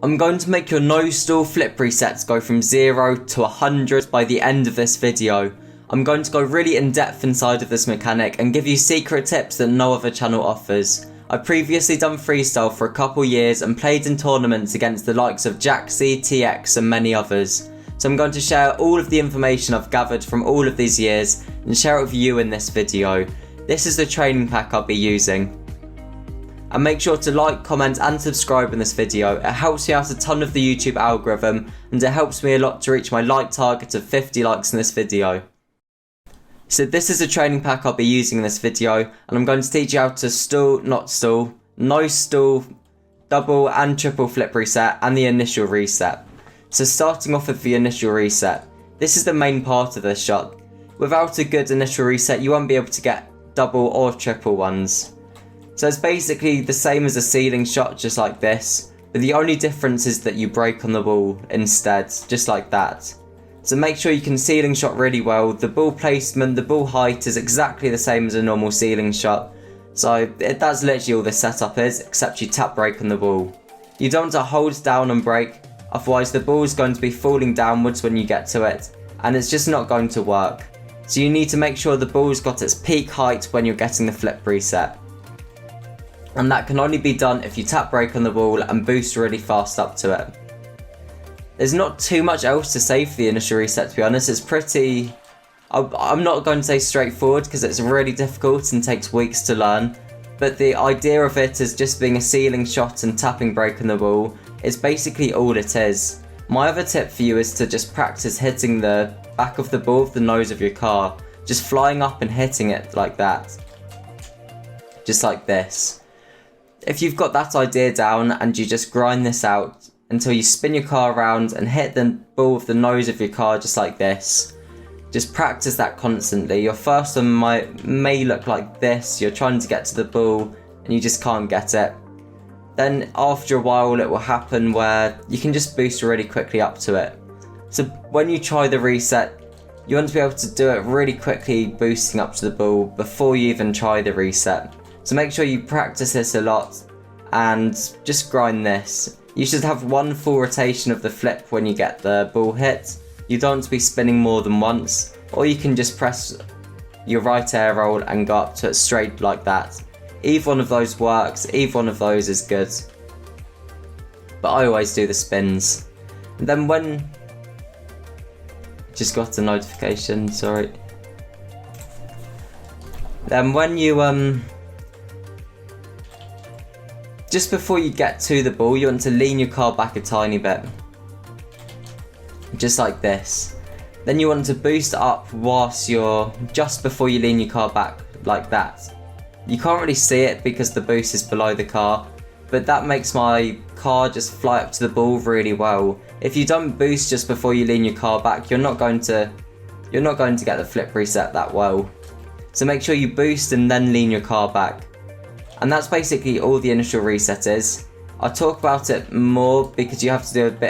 I'm going to make your no stall flip resets go from 0 to 100 by the end of this video. I'm going to go really in depth inside of this mechanic and give you secret tips that no other channel offers. I've previously done freestyle for a couple years and played in tournaments against the likes of Jaxi, TX and many others. So I'm going to share all of the information I've gathered from all of these years and share it with you in this video. This is the training pack I'll be using. And make sure to like, comment and subscribe in this video. It helps me out a ton of the YouTube algorithm and it helps me a lot to reach my like target of 50 likes in this video. So this is the training pack I'll be using in this video, and I'm going to teach you how to stall, not stall, no stall, double and triple flip reset and the initial reset. So starting off with the initial reset, this is the main part of this shot. Without a good initial reset you won't be able to get double or triple ones. So it's basically the same as a ceiling shot, just like this, but the only difference is that you break on the ball instead, just like that. So make sure you can ceiling shot really well. The ball placement, the ball height is exactly the same as a normal ceiling shot. So that's literally all the setup is, except you tap break on the ball. You don't want to hold down and break, otherwise the ball is going to be falling downwards when you get to it, and it's just not going to work. So you need to make sure the ball's got its peak height when you're getting the flip reset. And that can only be done if you tap break on the ball and boost really fast up to it. There's not too much else to say for the initial reset, to be honest. It's pretty... I'm not going to say straightforward because it's really difficult and takes weeks to learn. But the idea of it is just being a ceiling shot and tapping break on the ball is basically all it is. My other tip for you is to just practice hitting the back of the ball with the nose of your car. Just flying up and hitting it like that. Just like this. If you've got that idea down and you just grind this out until you spin your car around and hit the ball with the nose of your car just like this. Just practice that constantly. Your first one may look like this. You're trying to get to the ball and you just can't get it. Then after a while it will happen where you can just boost really quickly up to it. So when you try the reset, you want to be able to do it really quickly, boosting up to the ball before you even try the reset. So make sure you practice this a lot and just grind this. You should have one full rotation of the flip when you get the ball hit. You don't want to be spinning more than once, or you can just press your right air roll and go up to it straight like that. Either one of those works, either one of those is good. But I always do the spins. And then when... Just got a notification, sorry. Then when you just before you get to the ball, you want to lean your car back a tiny bit. Just like this. Then you want to boost up whilst you're just before you lean your car back, like that. You can't really see it because the boost is below the car, but that makes my car just fly up to the ball really well. If you don't boost just before you lean your car back, you're not going to get the flip reset that well. So make sure you boost and then lean your car back. And that's basically all the initial reset is. I'll talk about it more because you have to do it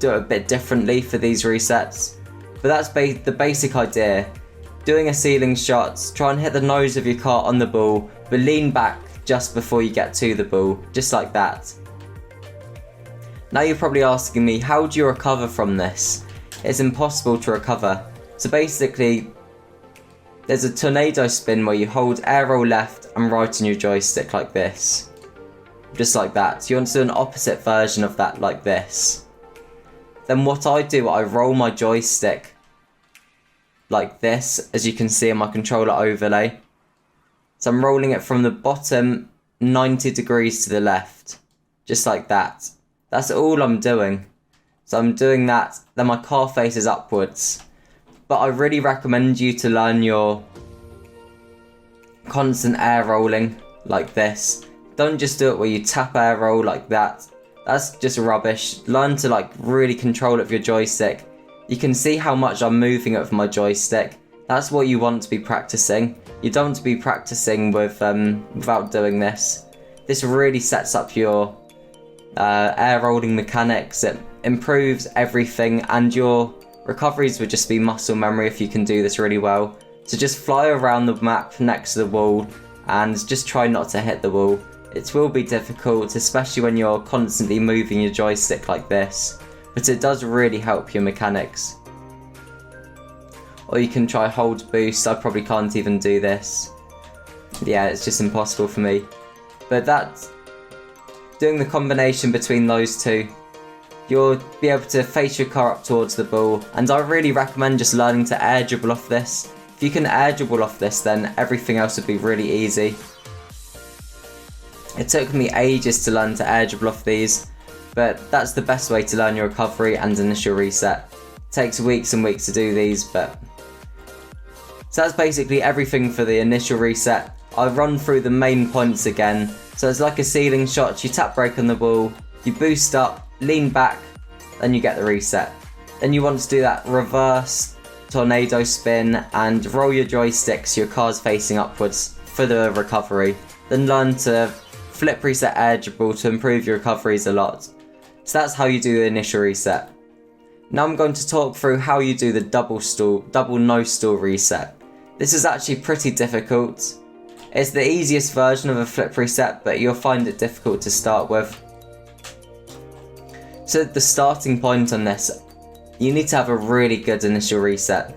a bit differently for these resets. But that's the basic idea. Doing a ceiling shot, try and hit the nose of your car on the ball, but lean back just before you get to the ball, just like that. Now you're probably asking me, how do you recover from this? It's impossible to recover. So basically, there's a tornado spin where you hold air roll left and right on your joystick like this. Just like that. You want to do an opposite version of that like this. Then what I do, I roll my joystick like this, as you can see in my controller overlay. So I'm rolling it from the bottom 90 degrees to the left. Just like that. That's all I'm doing. So I'm doing that, then my car faces upwards. But I really recommend you to learn your constant air rolling like this. Don't just do it where you tap air roll like that. That's just rubbish. Learn to really control it with your joystick. You can see how much I'm moving it with my joystick. That's what you want to be practicing. You don't want to be practicing with without doing this. This really sets up your air rolling mechanics. It improves everything, and your recoveries would just be muscle memory if you can do this really well. So just fly around the map next to the wall and just try not to hit the wall. It will be difficult, especially when you're constantly moving your joystick like this, but it does really help your mechanics. Or you can try hold boost. I probably can't even do this. Yeah, it's just impossible for me. But doing the combination between those two, you'll be able to face your car up towards the ball, and I really recommend just learning to air dribble off this. If you can air dribble off this, then everything else would be really easy. It took me ages to learn to air dribble off these, but that's the best way to learn your recovery and initial reset. It takes weeks and weeks to do these, but... So that's basically everything for the initial reset. I'll run through the main points again. So it's like a ceiling shot, you tap brake on the ball, you boost up, lean back, then you get the reset. Then you want to do that reverse tornado spin and roll your joystick so your car's facing upwards for the recovery. Then learn to flip reset air dribble to improve your recoveries a lot. So that's how you do the initial reset. Now I'm going to talk through how you do the double no stall reset. This is actually pretty difficult. It's the easiest version of a flip reset, but you'll find it difficult to start with. So the starting point on this, you need to have a really good initial reset.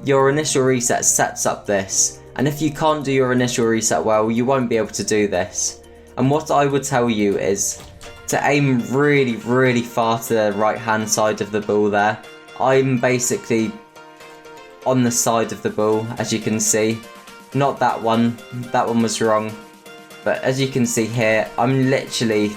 Your initial reset sets up this, and if you can't do your initial reset well, you won't be able to do this. And what I would tell you is to aim really, really far to the right hand side of the ball there. I'm basically on the side of the ball, as you can see. Not that one was wrong. But as you can see here, I'm literally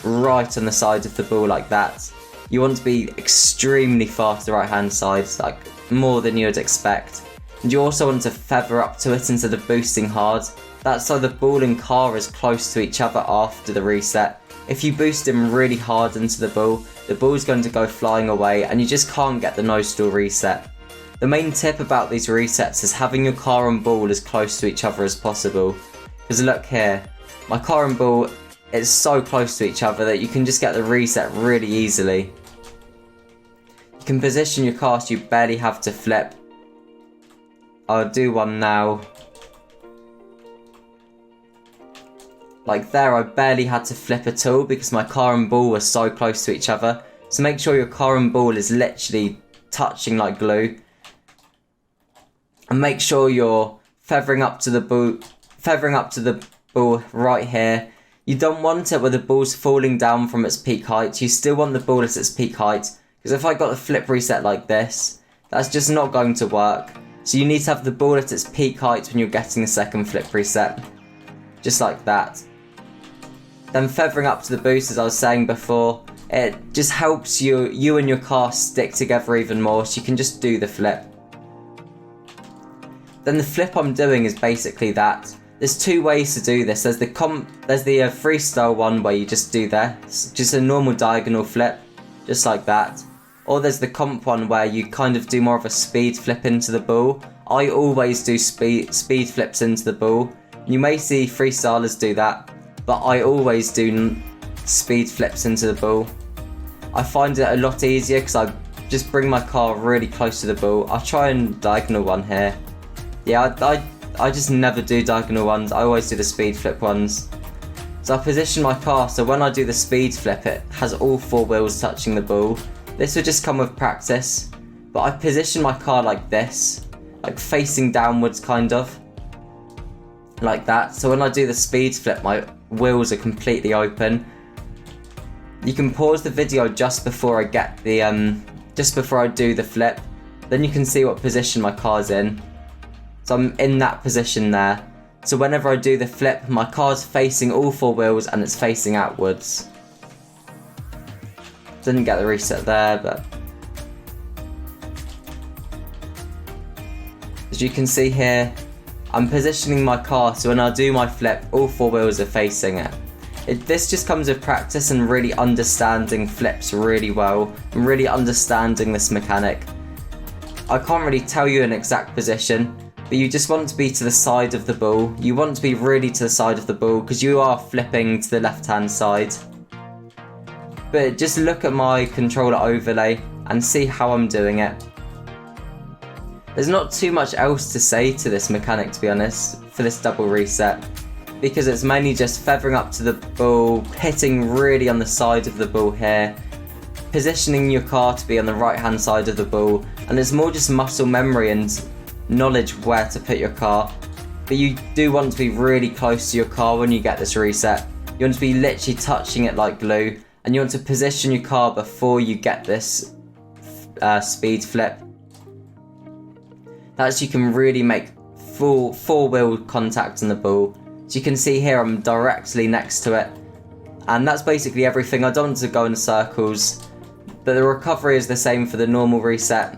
right on the side of the ball like that. You want to be extremely far to the right hand side, like more than you would expect. And you also want to feather up to it instead of boosting hard. That's so the ball and car is close to each other after the reset. If you boost him really hard into the ball is going to go flying away and you just can't get the no stall reset. The main tip about these resets is having your car and ball as close to each other as possible. Because look here, my car and ball is so close to each other that you can just get the reset really easily. You can position your car so you barely have to flip. I'll do one now. Like there, I barely had to flip at all because my car and ball were so close to each other. So make sure your car and ball is literally touching like glue. And make sure you're feathering up to the ball right here. You don't want it where the ball's falling down from its peak height. You still want the ball at its peak height. Because if I got the flip reset like this, that's just not going to work. So you need to have the ball at its peak height when you're getting the second flip reset. Just like that. Then feathering up to the boost, as I was saying before, it just helps you and your car stick together even more, so you can just do the flip. Then the flip I'm doing is basically that. There's two ways to do this. There's the freestyle one where you just do this, just a normal diagonal flip, just like that. Or there's the comp one where you kind of do more of a speed flip into the ball. I always do speed flips into the ball. You may see freestylers do that, but I always do speed flips into the ball. I find it a lot easier because I just bring my car really close to the ball. I'll try and diagonal one here. Yeah, I just never do diagonal ones. I always do the speed flip ones. So I position my car so when I do the speed flip, it has all four wheels touching the ball. This would just come with practice. But I position my car like this, like facing downwards kind of. Like that. So when I do the speed flip, my wheels are completely open. You can pause the video just before I get the just before I do the flip. Then you can see what position my car's in. So I'm in that position there. So whenever I do the flip, my car's facing all four wheels and it's facing outwards. Didn't get the reset there, but as you can see here, I'm positioning my car so when I do my flip, all four wheels are facing it. This just comes with practice and really understanding flips really well and really understanding this mechanic. I can't really tell you an exact position, but you just want to be to the side of the ball. You want to be really to the side of the ball because you are flipping to the left hand side. But just look at my controller overlay and see how I'm doing it. There's not too much else to say to this mechanic, to be honest, for this double reset. because it's mainly just feathering up to the ball, hitting really on the side of the ball here, positioning your car to be on the right hand side of the ball, and it's more just muscle memory and knowledge where to put your car. But you do want to be really close to your car when you get this reset. You want to be literally touching it like glue, and you want to position your car before you get this speed flip. That's so you can really make full four-wheel contact on the ball. So you can see here I'm directly next to it, and that's basically everything. I don't want to go in circles, but the recovery is the same for the normal reset.